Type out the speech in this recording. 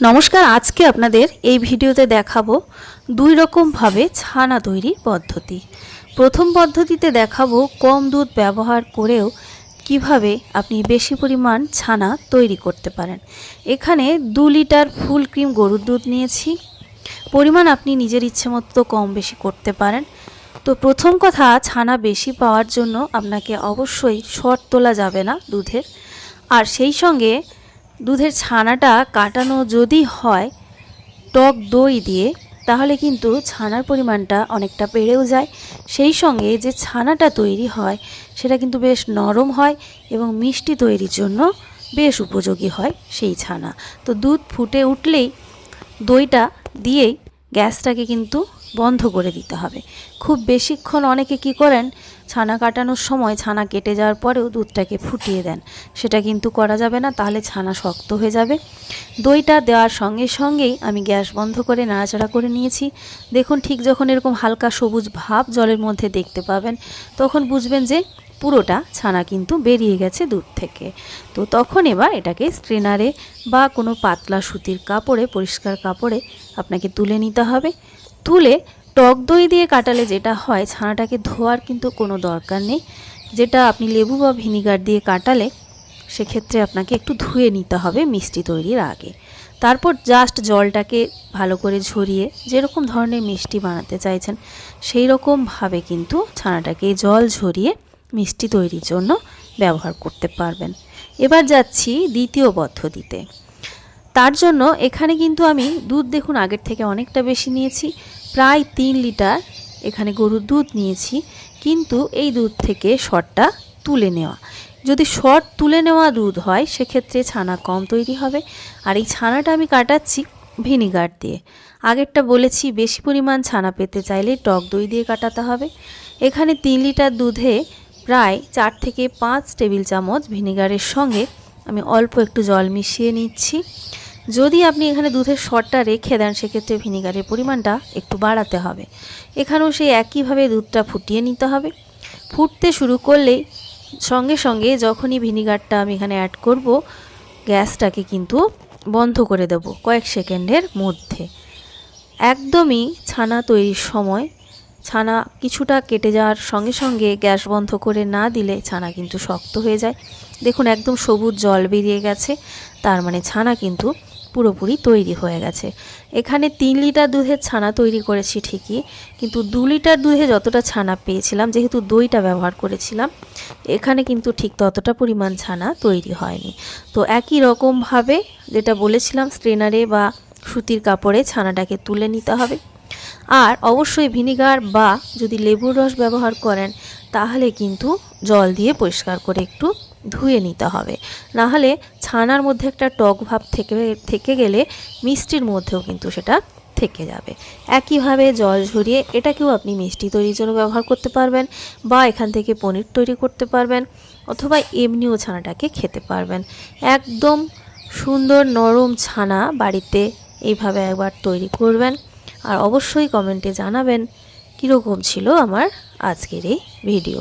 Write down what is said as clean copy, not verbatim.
নমস্কার। আজকে আপনাদের এই ভিডিওতে দেখাবো দুই রকম ভাবে ছানা তৈরির পদ্ধতি। প্রথম পদ্ধতিতে দেখাবো কম দুধ ব্যবহার করেও কিভাবে আপনি বেশি পরিমাণ ছানা তৈরি করতে পারেন। এখানে 2 লিটার ফুল ক্রিম গরুর দুধ নিয়েছি। পরিমাণ আপনি নিজের ইচ্ছে মতো কম বেশি করতে পারেন। তো প্রথম কথা, ছানা বেশি পাওয়ার জন্য আপনাকে অবশ্যই শর্ট তোলা যাবে না দুধের। আর সেই সঙ্গে দুধের ছানাটা কাটানো যদি হয় টক দই দিয়ে, তাহলে কিন্তু ছানার পরিমাণটা অনেকটা বেড়েও যায়। সেই সঙ্গে যে ছানাটা তৈরি হয় সেটা কিন্তু বেশ নরম হয় এবং মিষ্টি তৈরির জন্য বেশ উপযোগী হয় সেই ছানা। তো দুধ ফুটে উঠলেই দইটা দিয়েই গ্যাসটাকে কিন্তু বন্ধ করে দিতে হবে। খুব বেশিক্ষণ অনেকে কি করেন, ছানা কাটানোর সময় ছানা কেটে যাওয়ার পরেও দুধটাকে ফুটিয়ে দেন। সেটা কিন্তু করা যাবে না, তাহলে ছানা শক্ত হয়ে যাবে। দইটা দেওয়ার সঙ্গে সঙ্গেই আমি গ্যাস বন্ধ করে নাড়াচাড়া করে নিয়েছি। দেখুন, ঠিক যখন এরকম হালকা সবুজ ভাব জলের মধ্যে দেখতে পাবেন, তখন বুঝবেন যে পুরোটা ছানা কিন্তু বেরিয়ে গেছে দুধ থেকে। তো তখন এবার এটাকে স্ট্রেনারে বা কোনো পাতলা সুতির কাপড়ে, পরিষ্কার কাপড়ে আপনাকে তুলে নিতে হবে। তুলে টক দই দিয়ে কাটালে যেটা হয়, ছানাটাকে ধোয়ার কিন্তু কোনো দরকার নেই। যেটা আপনি লেবু বা ভিনিগার দিয়ে কাটালে সেক্ষেত্রে আপনাকে একটু ধুয়ে নিতে হবে মিষ্টি তৈরির আগে। তারপর জাস্ট জলটাকে ভালো করে ঝরিয়ে যেরকম ধরনের মিষ্টি বানাতে চাইছেন সেই রকমভাবে কিন্তু ছানাটাকে জল ঝরিয়ে মিষ্টি তৈরির জন্য ব্যবহার করতে পারবেন। এবার যাচ্ছি দ্বিতীয় পদ্ধতিতে। তার জন্য এখানে কিন্তু আমি দুধ দেখুন আগের থেকে অনেকটা বেশি নিয়েছি, প্রায় 3 লিটার এখানে গরুর দুধ নিয়েছি। কিন্তু এই দুধ থেকে শর্টটা তুলে নেওয়া। যদি শর্ট তুলে নেওয়া দুধ হয় সেক্ষেত্রে ছানা কম তৈরি হবে। আর এই ছানাটা আমি কাটাচ্ছি ভিনিগার দিয়ে। আগেরটা বলেছি বেশি পরিমাণ ছানা পেতে চাইলে টক দই দিয়ে কাটাতে হবে। এখানে 3 লিটার দুধে প্রায় 4 থেকে 5 টেবিল চামচ ভিনিগারের সঙ্গে আমি অল্প একটু জল মিশিয়ে নিচ্ছি। যদি আপনি এখানে দুধের শর্টটা রেখে দেন সেক্ষেত্রে ভিনিগারের পরিমাণটা একটু বাড়াতে হবে। এখানেও সেই একইভাবে দুধটা ফুটিয়ে নিতে হবে। ফুটতে শুরু করলেই সঙ্গে সঙ্গে যখনই ভিনিগারটা আমি এখানে অ্যাড করব, গ্যাসটাকে কিন্তু বন্ধ করে দেব কয়েক সেকেন্ডের মধ্যে। একদমই ছানা তৈরির সময় ছানা কিছুটা কেটে যাওয়ার সঙ্গে সঙ্গে গ্যাস বন্ধ করে না দিলে ছানা কিন্তু শক্ত হয়ে যায়। দেখুন, একদম সবুজ জল বেরিয়ে গেছে, তার মানে ছানা কিন্তু পুরোপুরি তৈরি হয়ে গেছে। এখানে 3 লিটার দুধের ছানা তৈরি করেছি ঠিকই, কিন্তু 2 লিটার দুধে যতটা ছানা পেয়েছিলাম, যেহেতু দইটা ব্যবহার করেছিলাম, এখানে কিন্তু ঠিক ততটা পরিমাণ ছানা তৈরি হয়নি। তো একই রকমভাবে যেটা বলেছিলাম, স্ট্রেনারে বা সুতির কাপড়ে ছানাটাকে তুলে নিতে হবে। আর অবশ্যই ভিনিগার বা যদি লেবুর রস ব্যবহার করেন তাহলে কিন্তু জল দিয়ে পরিষ্কার করে একটু ধুয়ে নিতে হবে। নাহলে ছানার মধ্যে একটা টক ভাব থেকে গেলে মিষ্টির মধ্যেও কিন্তু সেটা থেকে যাবে। একইভাবে জল ঝরিয়ে এটাকেও আপনি মিষ্টি তৈরির জন্য ব্যবহার করতে পারবেন, বা এখান থেকে পনির তৈরি করতে পারবেন, অথবা এমনিও ছানাটাকে খেতে পারবেন। একদম সুন্দর নরম ছানা বাড়িতে এইভাবে একবার তৈরি করবেন। আর অবশ্যই কমেন্টে জানাবেন কীরকম ছিল আমার আজকের এই ভিডিও।